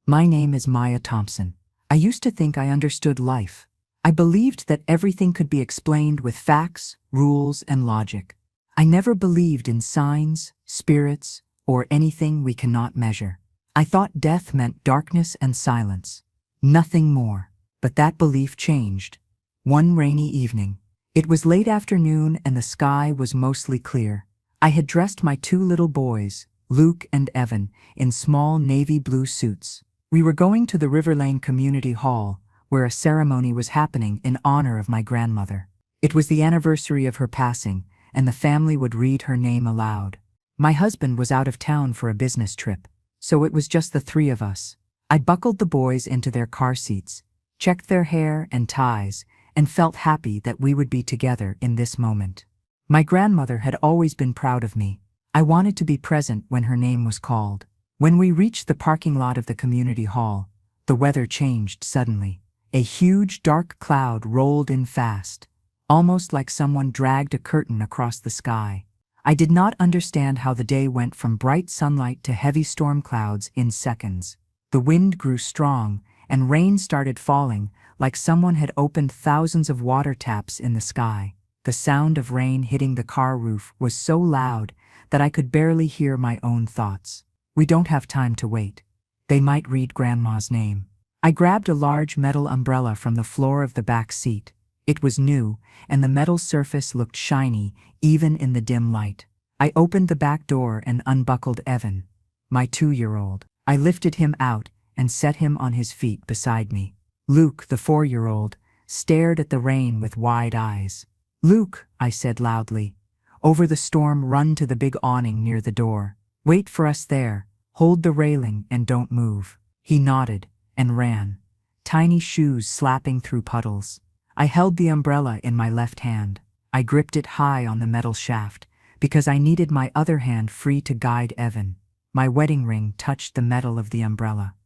My name is Maya Thompson. I used to think I understood life. I believed that everything could be explained with facts, rules, and logic. I never believed in signs, spirits, or anything we cannot measure. I thought death meant darkness and silence. Nothing more. But that belief changed. One rainy evening. It was late afternoon and the sky was mostly clear. I had dressed my two little boys, Luke and Evan, in small navy blue suits. We were going to the River Lane Community Hall, where a ceremony was happening in honor of my grandmother. It was the anniversary of her passing, and the family would read her name aloud. My husband was out of town for a business trip, so it was just the three of us. I buckled the boys into their car seats, checked their hair and ties, and felt happy that we would be together in this moment. My grandmother had always been proud of me. I wanted to be present when her name was called. When we reached the parking lot of the community hall, the weather changed suddenly. A huge dark cloud rolled in fast, almost like someone dragged a curtain across the sky. I did not understand how the day went from bright sunlight to heavy storm clouds in seconds. The wind grew strong, and rain started falling, like someone had opened thousands of water taps in the sky. The sound of rain hitting the car roof was so loud that I could barely hear my own thoughts. We don't have time to wait. They might read Grandma's name. I grabbed a large metal umbrella from the floor of the back seat. It was new, and the metal surface looked shiny, even in the dim light. I opened the back door and unbuckled Evan, my 2-year-old. I lifted him out and set him on his feet beside me. Luke, the 4-year-old, stared at the rain with wide eyes. "Luke," I said loudly, "over the storm, run to the big awning near the door. Wait for us there, hold the railing and don't move." He nodded and ran, tiny shoes slapping through puddles. I held the umbrella in my left hand. I gripped it high on the metal shaft because I needed my other hand free to guide Evan. My wedding ring touched the metal of the umbrella.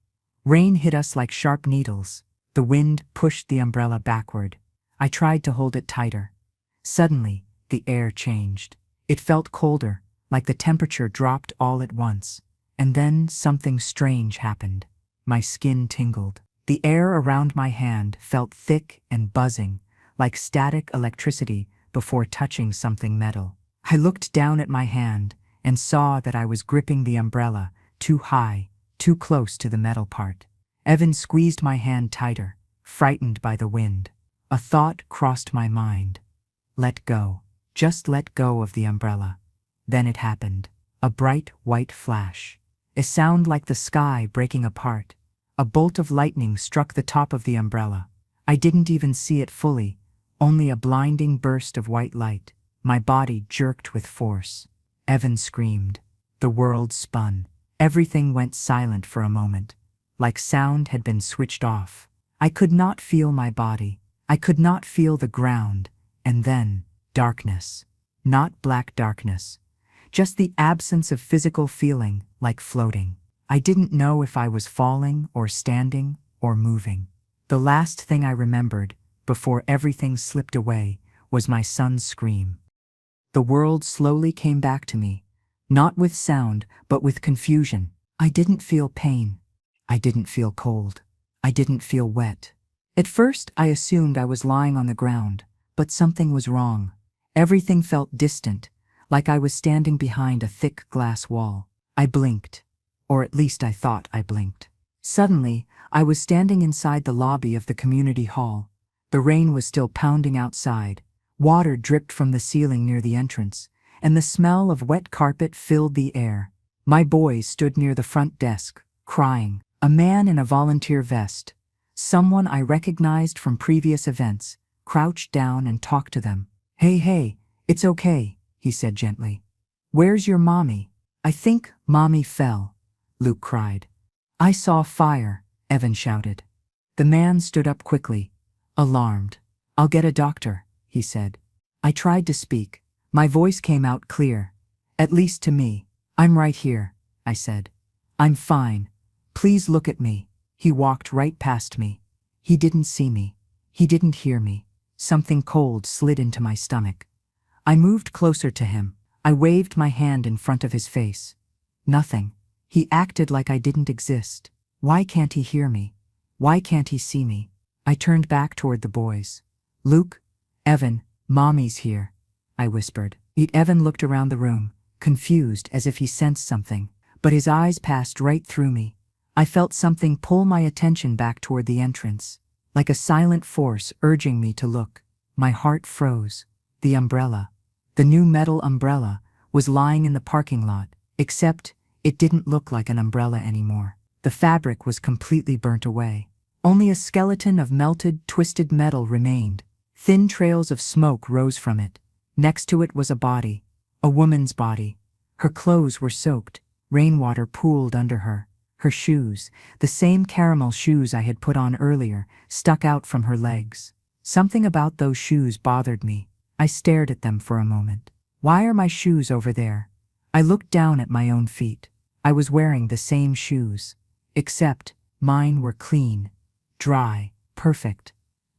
Rain hit us like sharp needles. The wind pushed the umbrella backward. I tried to hold it tighter. Suddenly, the air changed. It felt colder, like the temperature dropped all at once. And then something strange happened. My skin tingled. The air around my hand felt thick and buzzing, like static electricity before touching something metal. I looked down at my hand and saw that I was gripping the umbrella too high, too close to the metal part. Evan squeezed my hand tighter, frightened by the wind. A thought crossed my mind. Let go. Just let go of the umbrella. Then it happened. A bright white flash. A sound like the sky breaking apart. A bolt of lightning struck the top of the umbrella. I didn't even see it fully, only a blinding burst of white light. My body jerked with force. Evan screamed. The world spun. Everything went silent for a moment, like sound had been switched off. I could not feel my body. I could not feel the ground. And then, darkness. Not black darkness. Just the absence of physical feeling, like floating. I didn't know if I was falling or standing or moving. The last thing I remembered, before everything slipped away, was my son's scream. The world slowly came back to me, not with sound, but with confusion. I didn't feel pain. I didn't feel cold. I didn't feel wet. At first, I assumed I was lying on the ground, but something was wrong. Everything felt distant, like I was standing behind a thick glass wall. I blinked. Or at least I thought I blinked. Suddenly, I was standing inside the lobby of the community hall. The rain was still pounding outside. Water dripped from the ceiling near the entrance, and the smell of wet carpet filled the air. My boys stood near the front desk, crying. A man in a volunteer vest, someone I recognized from previous events, crouched down and talked to them. Hey, it's okay," he said gently. "Where's your mommy?" "I think mommy fell," Luke cried. "I saw fire," Evan shouted. The man stood up quickly, alarmed. "I'll get a doctor," he said. I tried to speak. My voice came out clear, at least to me. "I'm right here," I said. "I'm fine. Please look at me." He walked right past me. He didn't see me. He didn't hear me. Something cold slid into my stomach. I moved closer to him. I waved my hand in front of his face. Nothing. He acted like I didn't exist. Why can't he hear me? Why can't he see me? I turned back toward the boys. Luke, Evan, Mommy's here, I whispered. Evan looked around the room, confused as if he sensed something, but his eyes passed right through me. I felt something pull my attention back toward the entrance, like a silent force urging me to look. My heart froze. The umbrella, the new metal umbrella, was lying in the parking lot, except it didn't look like an umbrella anymore. The fabric was completely burnt away. Only a skeleton of melted, twisted metal remained. Thin trails of smoke rose from it. Next to it was a body, a woman's body. Her clothes were soaked, rainwater pooled under her. Her shoes, the same caramel shoes I had put on earlier, stuck out from her legs. Something about those shoes bothered me. I stared at them for a moment. Why are my shoes over there? I looked down at my own feet. I was wearing the same shoes, except mine were clean, dry, perfect.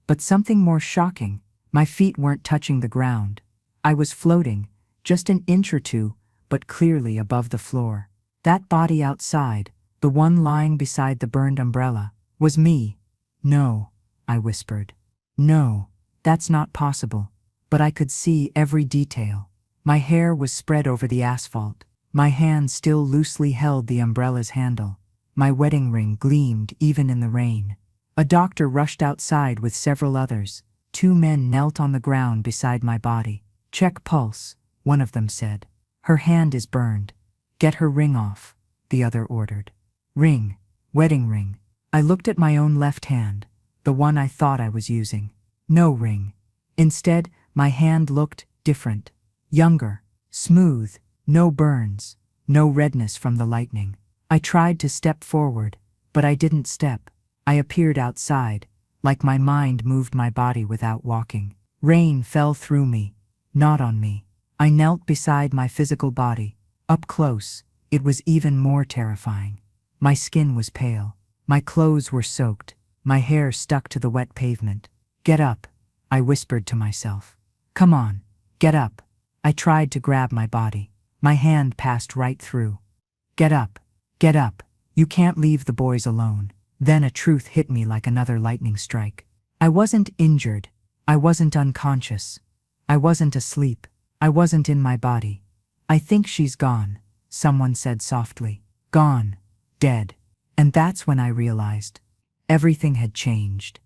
But something more shocking, my feet weren't touching the ground. I was floating, just an inch or two, but clearly above the floor. That body outside, the one lying beside the burned umbrella, was me. No, I whispered. No, that's not possible. But I could see every detail. My hair was spread over the asphalt. My hand still loosely held the umbrella's handle. My wedding ring gleamed even in the rain. A doctor rushed outside with several others. 2 men knelt on the ground beside my body. Check pulse, one of them said. Her hand is burned. Get her ring off, the other ordered. Ring, wedding ring. I looked at my own left hand, the one I thought I was using. No ring. Instead, my hand looked different, younger, smooth, no burns, no redness from the lightning. I tried to step forward, but I didn't step. I appeared outside, like my mind moved my body without walking. Rain fell through me, not on me. I knelt beside my physical body. Up close, it was even more terrifying. My skin was pale. My clothes were soaked. My hair stuck to the wet pavement. Get up, I whispered to myself. Come on, get up. I tried to grab my body. My hand passed right through. Get up, get up. You can't leave the boys alone. Then a truth hit me like another lightning strike. I wasn't injured. I wasn't unconscious. I wasn't asleep. I wasn't in my body. I think she's gone, someone said softly. Gone, dead. And that's when I realized everything had changed.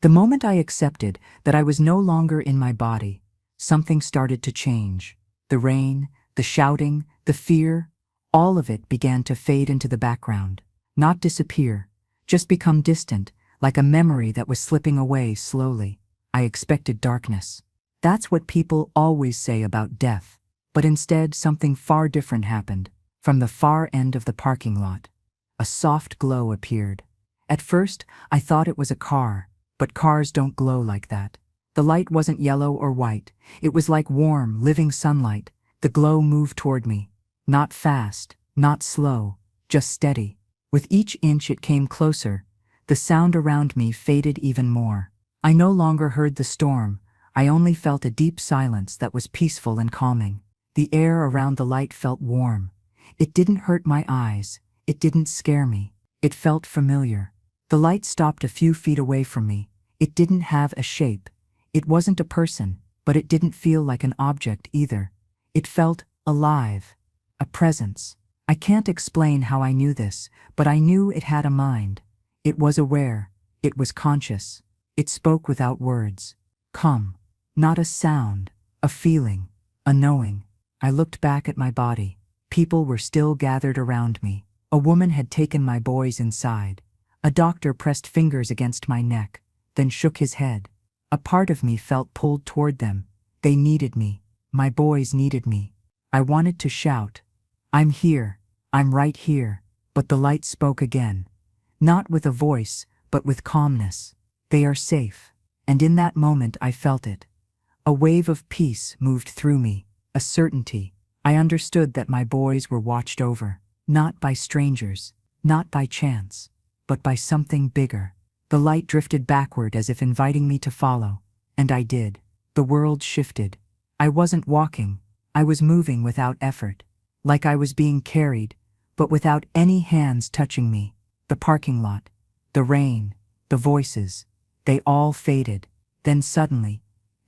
The moment I accepted that I was no longer in my body, something started to change. The rain, the shouting, the fear, all of it began to fade into the background. Not disappear, just become distant, like a memory that was slipping away slowly. I expected darkness. That's what people always say about death. But instead, something far different happened. From the far end of the parking lot, a soft glow appeared. At first, I thought it was a car. But cars don't glow like that. The light wasn't yellow or white. It was like warm, living sunlight. The glow moved toward me. Not fast, not slow, just steady. With each inch it came closer. The sound around me faded even more. I no longer heard the storm. I only felt a deep silence that was peaceful and calming. The air around the light felt warm. It didn't hurt my eyes. It didn't scare me. It felt familiar. The light stopped a few feet away from me. It didn't have a shape. It wasn't a person, but it didn't feel like an object either. It felt alive, a presence. I can't explain how I knew this, but I knew it had a mind. It was aware. It was conscious. It spoke without words. Come. Not a sound, a feeling, a knowing. I looked back at my body. People were still gathered around me. A woman had taken my boys inside. A doctor pressed fingers against my neck, then shook his head. A part of me felt pulled toward them. They needed me. My boys needed me. I wanted to shout, I'm here. I'm right here. But the light spoke again. Not with a voice, but with calmness. They are safe. And in that moment I felt it. A wave of peace moved through me, a certainty. I understood that my boys were watched over, not by strangers, not by chance, but by something bigger. The light drifted backward as if inviting me to follow, and I did. The world shifted. I wasn't walking. I was moving without effort, like I was being carried, but without any hands touching me. The parking lot, the rain, the voices, they all faded. Then suddenly,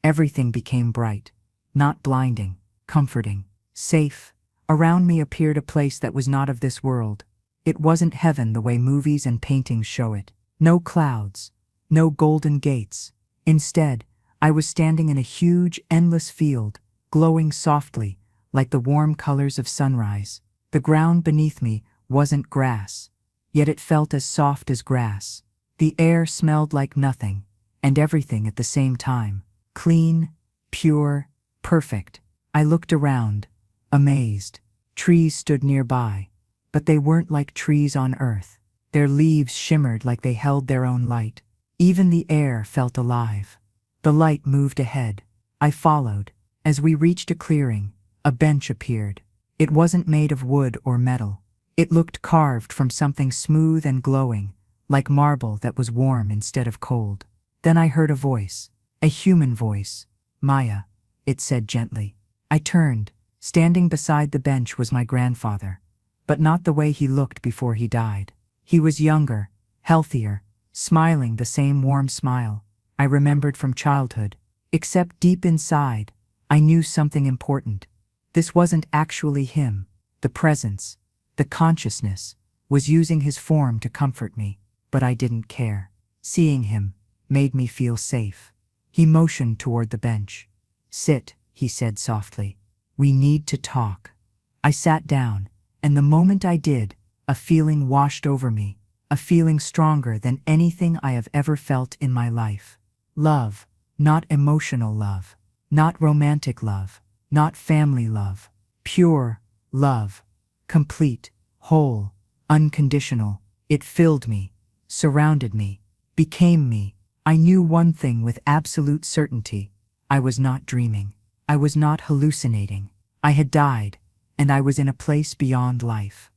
everything became bright. Not blinding, comforting, safe. Around me appeared a place that was not of this world. It wasn't heaven the way movies and paintings show it. No clouds, no golden gates. Instead, I was standing in a huge, endless field, glowing softly, like the warm colors of sunrise. The ground beneath me wasn't grass, yet it felt as soft as grass. The air smelled like nothing, and everything at the same time. Clean, pure, perfect. I looked around, amazed. Trees stood nearby, but they weren't like trees on earth. Their leaves shimmered like they held their own light. Even the air felt alive. The light moved ahead. I followed. As we reached a clearing, a bench appeared. It wasn't made of wood or metal. It looked carved from something smooth and glowing, like marble that was warm instead of cold. Then I heard a voice, a human voice. "Maya," it said gently. I turned. Standing beside the bench was my grandfather, but not the way he looked before he died. He was younger, healthier, smiling the same warm smile I remembered from childhood. Except deep inside, I knew something important. This wasn't actually him. The presence, the consciousness, was using his form to comfort me, but I didn't care. Seeing him made me feel safe. He motioned toward the bench. "Sit," he said softly. "We need to talk." I sat down, and the moment I did, a feeling washed over me, a feeling stronger than anything I have ever felt in my life. Love, not emotional love, not romantic love, not family love. Pure love, complete, whole, unconditional. It filled me, surrounded me, became me. I knew one thing with absolute certainty. I was not dreaming. I was not hallucinating. I had died, and I was in a place beyond life.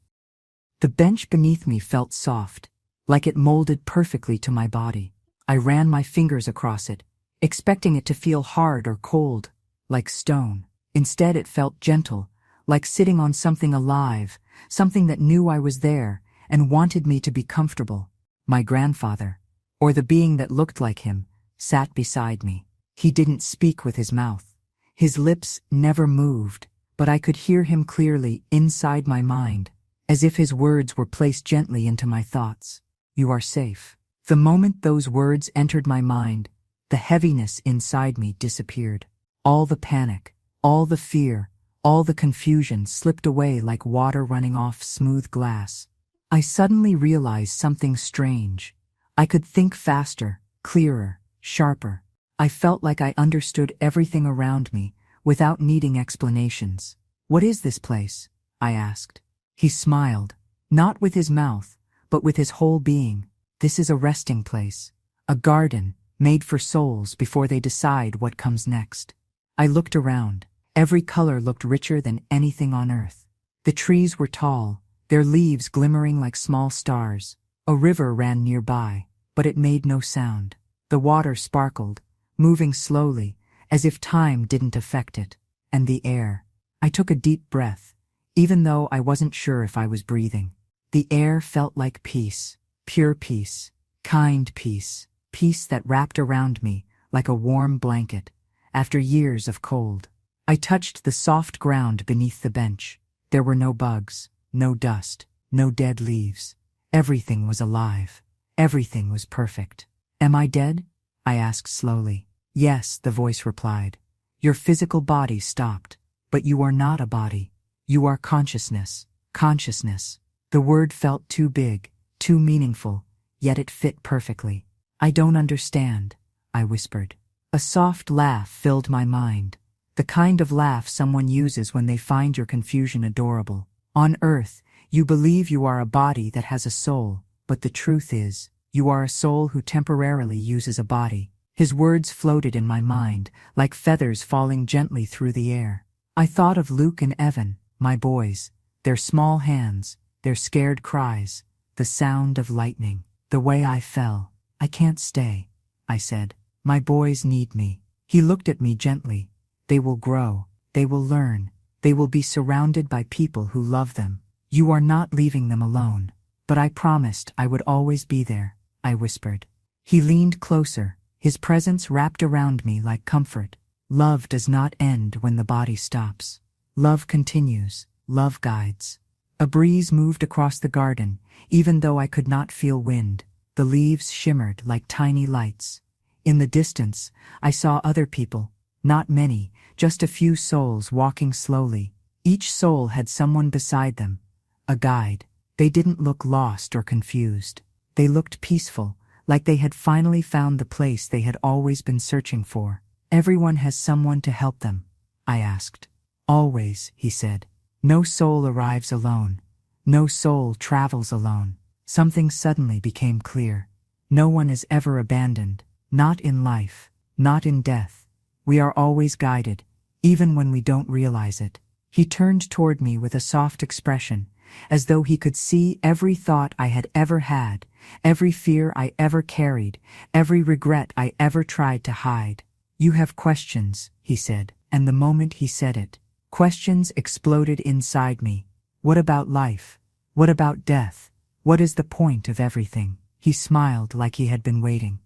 The bench beneath me felt soft, like it molded perfectly to my body. I ran my fingers across it, expecting it to feel hard or cold, like stone. Instead, it felt gentle, like sitting on something alive, something that knew I was there and wanted me to be comfortable. My grandfather, or the being that looked like him, sat beside me. He didn't speak with his mouth. His lips never moved, but I could hear him clearly inside my mind, as if his words were placed gently into my thoughts. "You are safe." The moment those words entered my mind, the heaviness inside me disappeared. All the panic, all the fear, all the confusion slipped away like water running off smooth glass. I suddenly realized something strange. I could think faster, clearer, sharper. I felt like I understood everything around me without needing explanations. "What is this place?" I asked. He smiled, not with his mouth, but with his whole being. "This is a resting place, a garden made for souls before they decide what comes next." I looked around. Every color looked richer than anything on earth. The trees were tall, their leaves glimmering like small stars. A river ran nearby, but it made no sound. The water sparkled, moving slowly, as if time didn't affect it. And the air. I took a deep breath, even though I wasn't sure if I was breathing. The air felt like peace, pure peace, kind peace, peace that wrapped around me like a warm blanket after years of cold. I touched the soft ground beneath the bench. There were no bugs, no dust, no dead leaves. Everything was alive. Everything was perfect. "Am I dead?" I asked slowly. "Yes," the voice replied. "Your physical body stopped, but you are not a body. You are consciousness, consciousness." The word felt too big, too meaningful, yet it fit perfectly. "I don't understand," I whispered. A soft laugh filled my mind, the kind of laugh someone uses when they find your confusion adorable. "On Earth, you believe you are a body that has a soul, but the truth is, you are a soul who temporarily uses a body." His words floated in my mind, like feathers falling gently through the air. I thought of Luke and Evan, my boys, their small hands, their scared cries, the sound of lightning, the way I fell. "I can't stay," I said. "My boys need me." He looked at me gently. "They will grow, they will learn, they will be surrounded by people who love them. You are not leaving them alone." But I promised I would always be there, I whispered. He leaned closer, his presence wrapped around me like comfort. Love does not end when the body stops. Love continues, love guides. A breeze moved across the garden, even though I could not feel wind. The leaves shimmered like tiny lights. In the distance, I saw other people, not many, just a few souls walking slowly. Each soul had someone beside them, a guide. They didn't look lost or confused. They looked peaceful, like they had finally found the place they had always been searching for. Everyone has someone to help them, I asked. Always, he said. No soul arrives alone. No soul travels alone. Something suddenly became clear. No one is ever abandoned, not in life, not in death. We are always guided, even when we don't realize it. He turned toward me with a soft expression, as though he could see every thought I had ever had, every fear I ever carried, every regret I ever tried to hide. You have questions, he said, and the moment he said it, questions exploded inside me. What about life? What about death? What is the point of everything? He smiled like he had been waiting.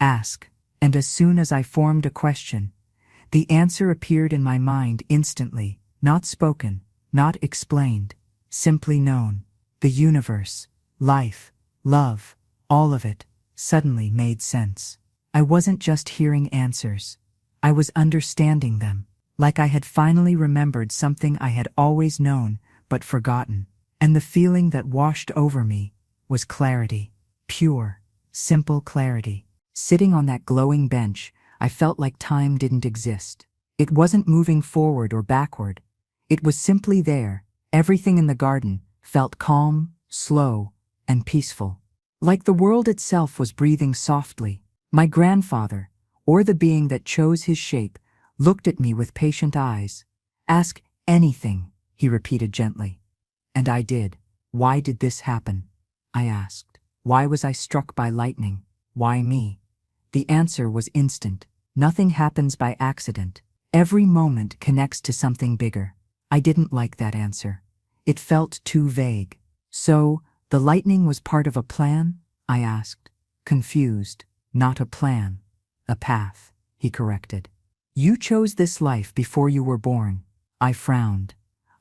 Ask. And as soon as I formed a question, the answer appeared in my mind instantly, not spoken, not explained, simply known. The universe, life, love, all of it, suddenly made sense. I wasn't just hearing answers. I was understanding them, like I had finally remembered something I had always known but forgotten. And the feeling that washed over me was clarity, pure, simple clarity. Sitting on that glowing bench, I felt like time didn't exist. It wasn't moving forward or backward. It was simply there. Everything in the garden felt calm, slow, and peaceful. Like the world itself was breathing softly. My grandfather, or the being that chose his shape, looked at me with patient eyes. Ask anything, he repeated gently. And I did. Why did this happen? I asked. Why was I struck by lightning? Why me? The answer was instant. Nothing happens by accident. Every moment connects to something bigger. I didn't like that answer. It felt too vague. So, the lightning was part of a plan? I asked. Confused. Not a plan. A path, he corrected. You chose this life before you were born. I frowned.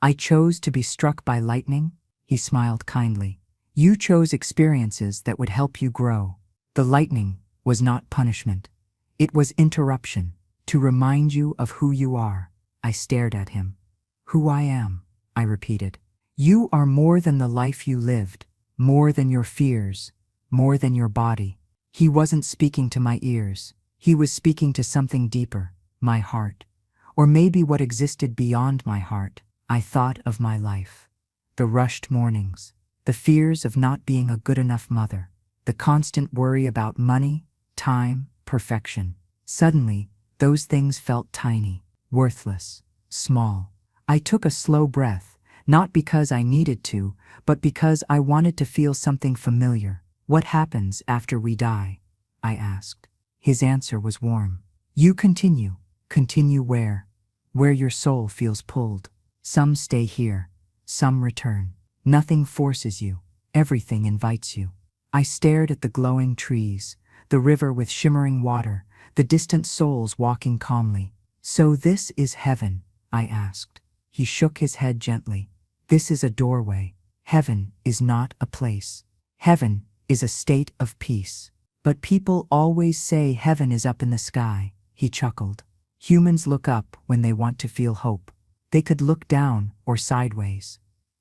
I chose to be struck by lightning? He smiled kindly. You chose experiences that would help you grow. The lightning was not punishment. It was interruption, to remind you of who you are. I stared at him. Who I am, I repeated. You are more than the life you lived, more than your fears, more than your body. He wasn't speaking to my ears. He was speaking to something deeper, my heart. Or maybe what existed beyond my heart. I thought of my life. The rushed mornings, the fears of not being a good enough mother, the constant worry about money, time, perfection. Suddenly, those things felt tiny, worthless, small. I took a slow breath, not because I needed to, but because I wanted to feel something familiar. What happens after we die? I asked. His answer was warm. You continue. Continue where? Where your soul feels pulled. Some stay here, some return. Nothing forces you, everything invites you. I stared at the glowing trees, the river with shimmering water, the distant souls walking calmly. So this is heaven, I asked. He shook his head gently. This is a doorway. Heaven is not a place. Heaven is a state of peace. But people always say heaven is up in the sky, he chuckled. Humans look up when they want to feel hope. They could look down or sideways.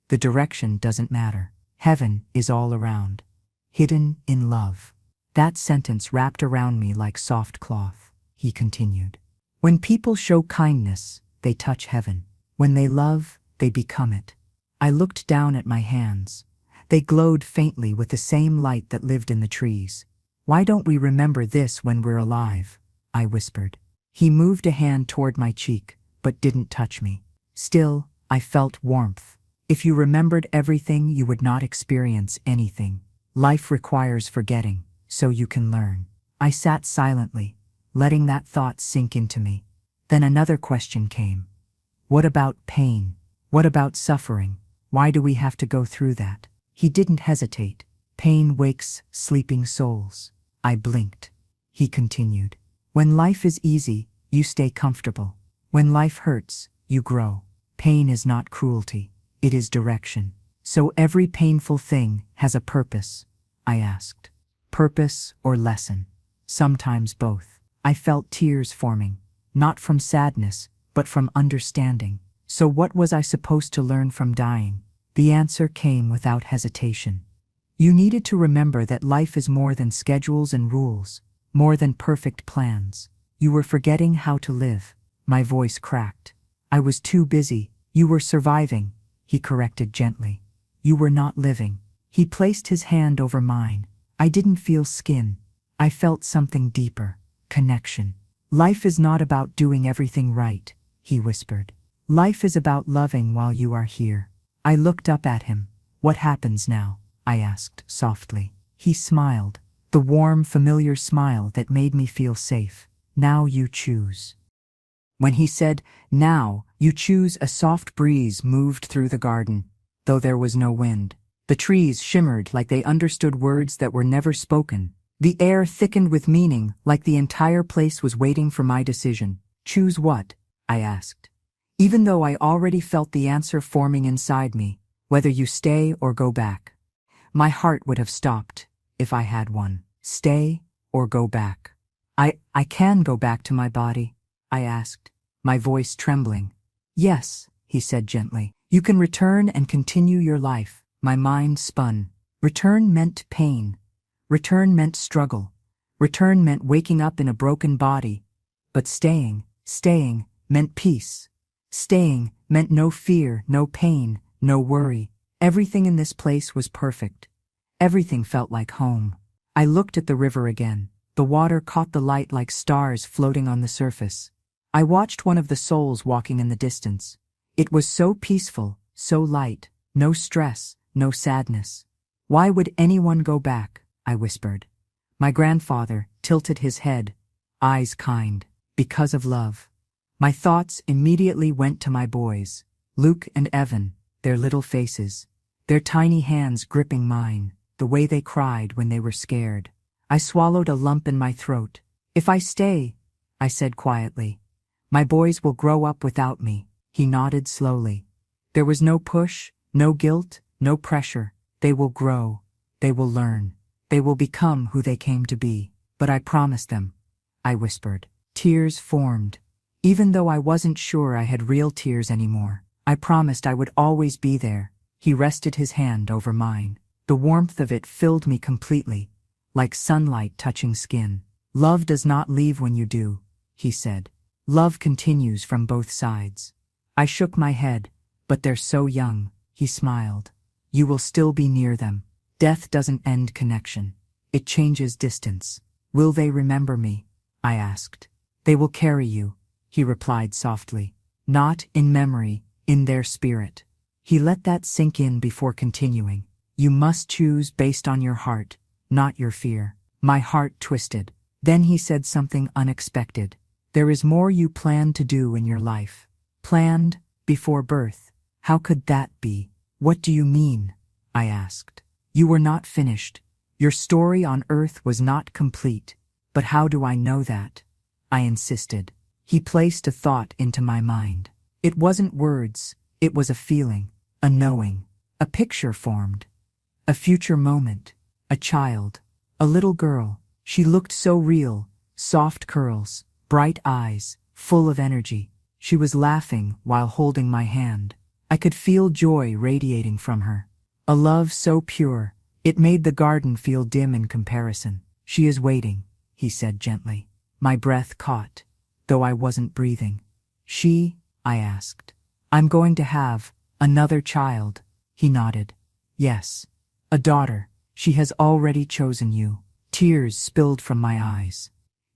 The direction doesn't matter. Heaven is all around. Hidden in love. That sentence wrapped around me like soft cloth, he continued. When people show kindness, they touch heaven. When they love, they become it. I looked down at my hands. They glowed faintly with the same light that lived in the trees. Why don't we remember this when we're alive? I whispered. He moved a hand toward my cheek, but didn't touch me. Still, I felt warmth. If you remembered everything, you would not experience anything. Life requires forgetting, so you can learn. I sat silently, letting that thought sink into me. Then another question came. What about pain? What about suffering? Why do we have to go through that? He didn't hesitate. Pain wakes sleeping souls. I blinked. He continued. When life is easy, you stay comfortable. When life hurts, you grow. Pain is not cruelty. It is direction. So every painful thing has a purpose, I asked. Purpose or lesson? Sometimes both. I felt tears forming, not from sadness, but from understanding. So what was I supposed to learn from dying? The answer came without hesitation. You needed to remember that life is more than schedules and rules, more than perfect plans. You were forgetting how to live. My voice cracked. I was too busy. You were surviving, he corrected gently. You were not living. He placed his hand over mine. I didn't feel skin. I felt something deeper. Connection. Life is not about doing everything right, he whispered. Life is about loving while you are here. I looked up at him. What happens now? I asked softly. He smiled, the warm, familiar smile that made me feel safe. Now you choose. When he said, now you choose, a soft breeze moved through the garden, though there was no wind. The trees shimmered like they understood words that were never spoken. The air thickened with meaning, like the entire place was waiting for my decision. Choose what? I asked. Even though I already felt the answer forming inside me, whether you stay or go back. My heart would have stopped, if I had one. Stay or go back? I can go back to my body, I asked, my voice trembling. Yes, he said gently. You can return and continue your life. My mind spun. Return meant pain. Return meant struggle. Return meant waking up in a broken body. But staying meant peace. Staying meant no fear, no pain, no worry. Everything in this place was perfect. Everything felt like home. I looked at the river again. The water caught the light like stars floating on the surface. I watched one of the souls walking in the distance. It was so peaceful, so light, no stress, no sadness. Why would anyone go back? I whispered. My grandfather tilted his head, eyes kind. Because of love. My thoughts immediately went to my boys, Luke and Evan, their little faces, their tiny hands gripping mine, the way they cried when they were scared. I swallowed a lump in my throat. If I stay, I said quietly, my boys will grow up without me. He nodded slowly. There was no push, no guilt, no pressure. They will grow. They will learn. They will become who they came to be. But I promised them, I whispered. Tears formed. Even though I wasn't sure I had real tears anymore, I promised I would always be there. He rested his hand over mine. The warmth of it filled me completely, like sunlight touching skin. Love does not leave when you do, he said. Love continues from both sides. I shook my head. But they're so young, he smiled. You will still be near them. Death doesn't end connection. It changes distance. Will they remember me? I asked. They will carry you, he replied softly. Not in memory, in their spirit. He let that sink in before continuing. You must choose based on your heart, not your fear. My heart twisted. Then he said something unexpected. There is more you planned to do in your life. Planned before birth. How could that be? What do you mean? I asked. You were not finished. Your story on earth was not complete. But how do I know that? I insisted. He placed a thought into my mind. It wasn't words. It was a feeling, a knowing. A picture formed. A future moment. A child. A little girl. She looked so real. Soft curls. Bright eyes. Full of energy. She was laughing while holding my hand. I could feel joy radiating from her. A love so pure, it made the garden feel dim in comparison. She is waiting, he said gently. My breath caught, though I wasn't breathing. She? I asked. I'm going to have another child, he nodded. Yes, a daughter. She has already chosen you. Tears spilled from my eyes.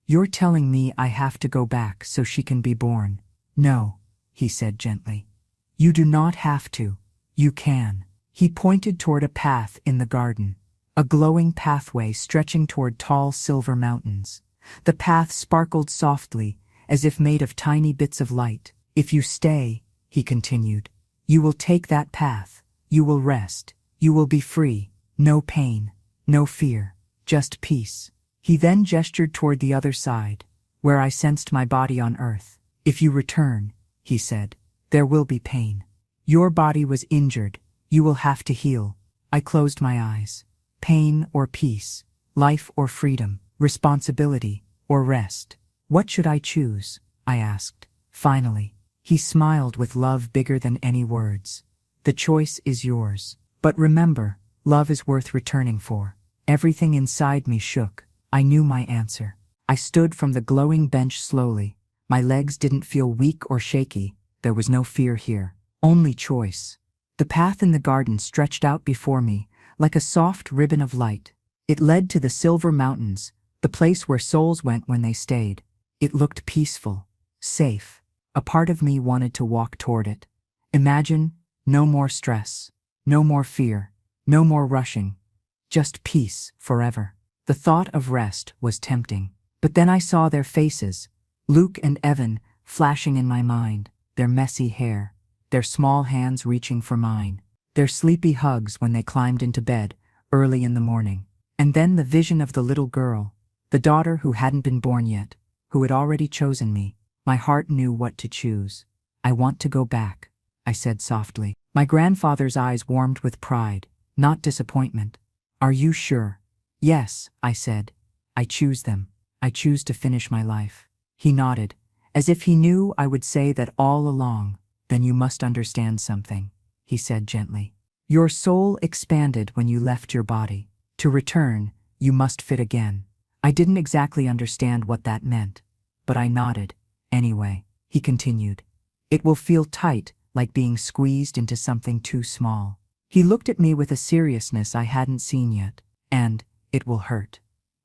You're telling me I have to go back so she can be born? No, he said gently. You do not have to. You can. He pointed toward a path in the garden, a glowing pathway stretching toward tall silver mountains. The path sparkled softly, as if made of tiny bits of light. If you stay, he continued, you will take that path. You will rest. You will be free. No pain. No fear. Just peace. He then gestured toward the other side, where I sensed my body on earth. If you return, he said, there will be pain. Your body was injured. You will have to heal. I closed my eyes. Pain or peace, life or freedom, responsibility or rest. What should I choose? I asked. Finally, he smiled with love bigger than any words. The choice is yours. But remember, love is worth returning for. Everything inside me shook. I knew my answer. I stood from the glowing bench slowly. My legs didn't feel weak or shaky. There was no fear here. Only choice. The path in the garden stretched out before me, like a soft ribbon of light. It led to the Silver Mountains, the place where souls went when they stayed. It looked peaceful, safe. A part of me wanted to walk toward it. Imagine, no more stress, no more fear, no more rushing. Just peace forever. The thought of rest was tempting. But then I saw their faces, Luke and Evan, flashing in my mind, their messy hair, their small hands reaching for mine, their sleepy hugs when they climbed into bed early in the morning. And then the vision of the little girl, the daughter who hadn't been born yet, who had already chosen me. My heart knew what to choose. I want to go back, I said softly. My grandfather's eyes warmed with pride, not disappointment. Are you sure? Yes, I said. I choose them. I choose to finish my life. He nodded, as if he knew I would say that all along. Then you must understand something, he said gently. Your soul expanded when you left your body. To return, you must fit again. I didn't exactly understand what that meant, but I nodded. Anyway, he continued. It will feel tight, like being squeezed into something too small. He looked at me with a seriousness I hadn't seen yet. And, it will hurt.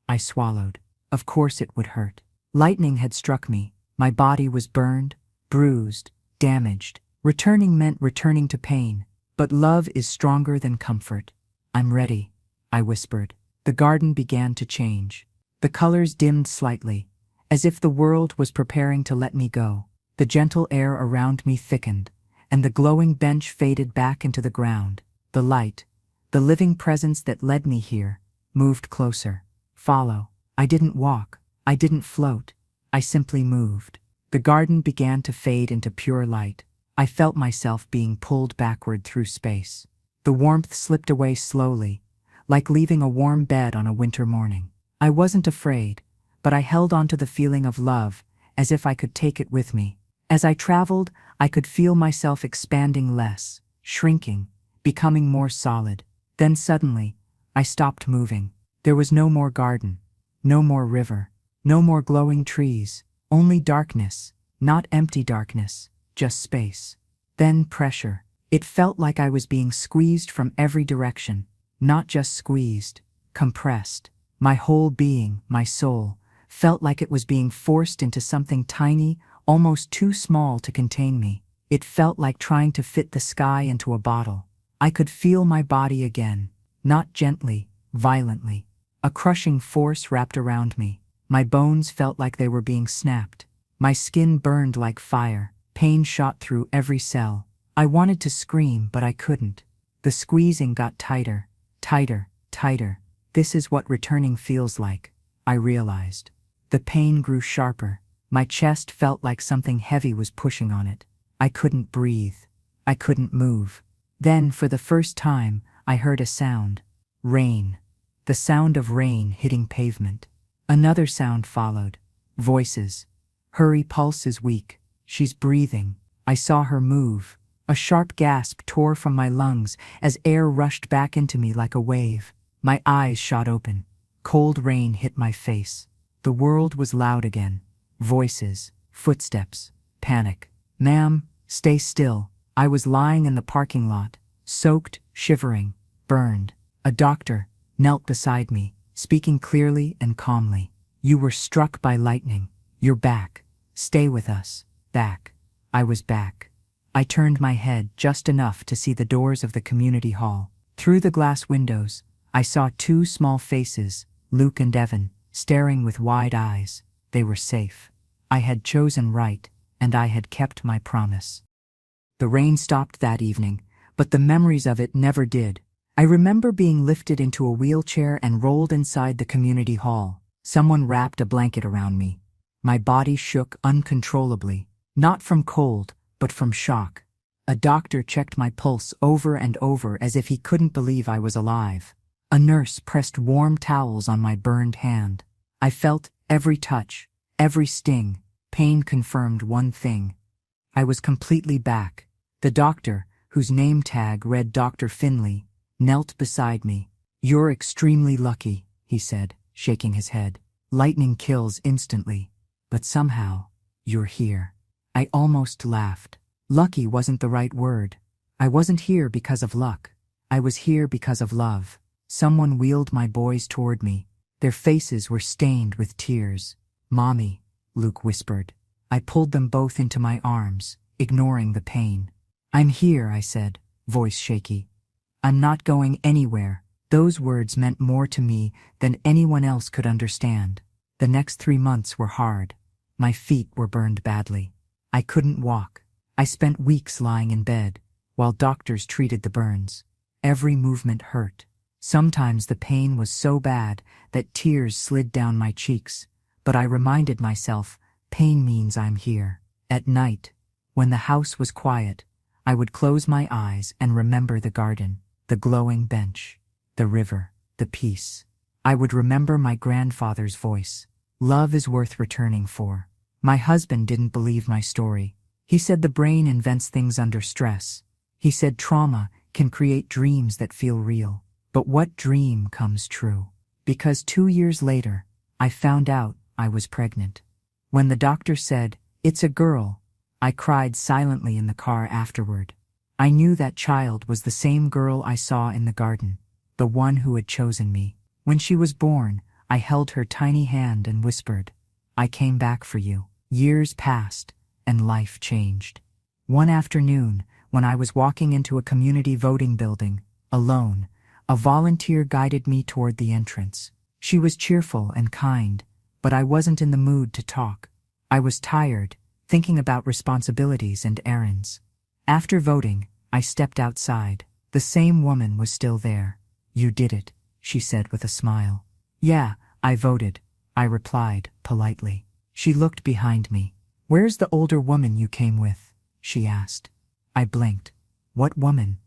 I swallowed. Of course it would hurt. Lightning had struck me. My body was burned, bruised, damaged. Returning meant returning to pain. But love is stronger than comfort. I'm ready, I whispered. The garden began to change. The colors dimmed slightly, as if the world was preparing to let me go. The gentle air around me thickened, and the glowing bench faded back into the ground. The light, the living presence that led me here, moved closer. Follow. I didn't walk. I didn't float. I simply moved. The garden began to fade into pure light. I felt myself being pulled backward through space. The warmth slipped away slowly, like leaving a warm bed on a winter morning. I wasn't afraid, but I held on to the feeling of love, as if I could take it with me. As I traveled, I could feel myself expanding less, shrinking, becoming more solid. Then suddenly, I stopped moving. There was no more garden, no more river, no more glowing trees, only darkness, not empty darkness, just space. Then pressure. It felt like I was being squeezed from every direction, not just squeezed, compressed. My whole being, my soul, felt like it was being forced into something tiny, almost too small to contain me. It felt like trying to fit the sky into a bottle. I could feel my body again, not gently, violently. A crushing force wrapped around me. My bones felt like they were being snapped. My skin burned like fire. Pain shot through every cell. I wanted to scream, but I couldn't. The squeezing got tighter, tighter, tighter. This is what returning feels like, I realized. The pain grew sharper. My chest felt like something heavy was pushing on it. I couldn't breathe. I couldn't move. Then, for the first time, I heard a sound. Rain. The sound of rain hitting pavement. Another sound followed. Voices. Her pulse is weak. She's breathing. I saw her move. A sharp gasp tore from my lungs as air rushed back into me like a wave. My eyes shot open. Cold rain hit my face. The world was loud again. Voices, footsteps, panic. Ma'am, stay still. I was lying in the parking lot, soaked, shivering, burned. A doctor knelt beside me, speaking clearly and calmly. You were struck by lightning. You're back. Stay with us. Back. I was back. I turned my head just enough to see the doors of the community hall. Through the glass windows, I saw two small faces, Luke and Evan, staring with wide eyes. They were safe. I had chosen right, and I had kept my promise. The rain stopped that evening, but the memories of it never did. I remember being lifted into a wheelchair and rolled inside the community hall. Someone wrapped a blanket around me. My body shook uncontrollably, not from cold, but from shock. A doctor checked my pulse over and over as if he couldn't believe I was alive. A nurse pressed warm towels on my burned hand. I felt every touch, every sting. Pain confirmed one thing. I was completely back. The doctor, whose name tag read Dr. Finley, knelt beside me. "You're extremely lucky," he said, shaking his head. "Lightning kills instantly, but somehow, you're here." I almost laughed. Lucky wasn't the right word. I wasn't here because of luck. I was here because of love. Someone wheeled my boys toward me. Their faces were stained with tears. "Mommy," Luke whispered. I pulled them both into my arms, ignoring the pain. "I'm here," I said, voice shaky. "I'm not going anywhere." Those words meant more to me than anyone else could understand. The next 3 months were hard. My feet were burned badly. I couldn't walk. I spent weeks lying in bed, while doctors treated the burns. Every movement hurt. Sometimes the pain was so bad that tears slid down my cheeks, but I reminded myself, pain means I'm here. At night, when the house was quiet, I would close my eyes and remember the garden, the glowing bench, the river, the peace. I would remember my grandfather's voice. "Love is worth returning for." My husband didn't believe my story. He said the brain invents things under stress. He said trauma can create dreams that feel real. But what dream comes true? Because 2 years later, I found out I was pregnant. When the doctor said, "It's a girl," I cried silently in the car afterward. I knew that child was the same girl I saw in the garden, the one who had chosen me. When she was born, I held her tiny hand and whispered, "I came back for you." Years passed, and life changed. One afternoon, when I was walking into a community voting building, alone, a volunteer guided me toward the entrance. She was cheerful and kind, but I wasn't in the mood to talk. I was tired, thinking about responsibilities and errands. After voting, I stepped outside. The same woman was still there. "You did it," she said with a smile. "Yeah, I voted," I replied politely. She looked behind me. "Where's the older woman you came with?" she asked. I blinked. "What woman?"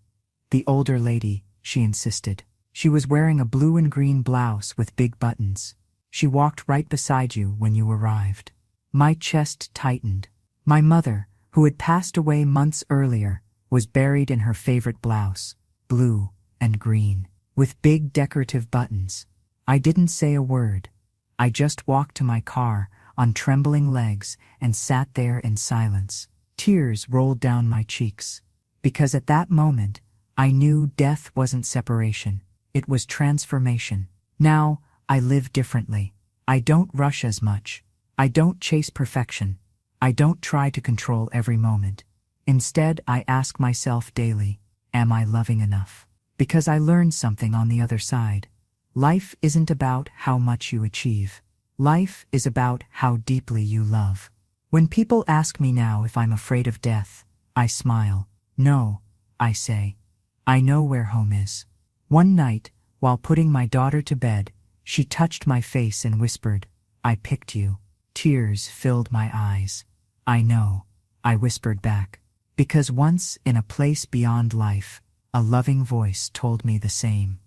"The older lady," she insisted. "She was wearing a blue and green blouse with big buttons. She walked right beside you when you arrived." My chest tightened. My mother, who had passed away months earlier, was buried in her favorite blouse, blue and green, with big decorative buttons. I didn't say a word. I just walked to my car on trembling legs and sat there in silence. Tears rolled down my cheeks, because at that moment, I knew death wasn't separation, it was transformation. Now, I live differently. I don't rush as much. I don't chase perfection. I don't try to control every moment. Instead, I ask myself daily, am I loving enough? Because I learned something on the other side. Life isn't about how much you achieve. Life is about how deeply you love. When people ask me now if I'm afraid of death, I smile. No, I say. I know where home is. One night, while putting my daughter to bed, she touched my face and whispered, "I picked you." Tears filled my eyes. "I know," I whispered back, because once in a place beyond life, a loving voice told me the same.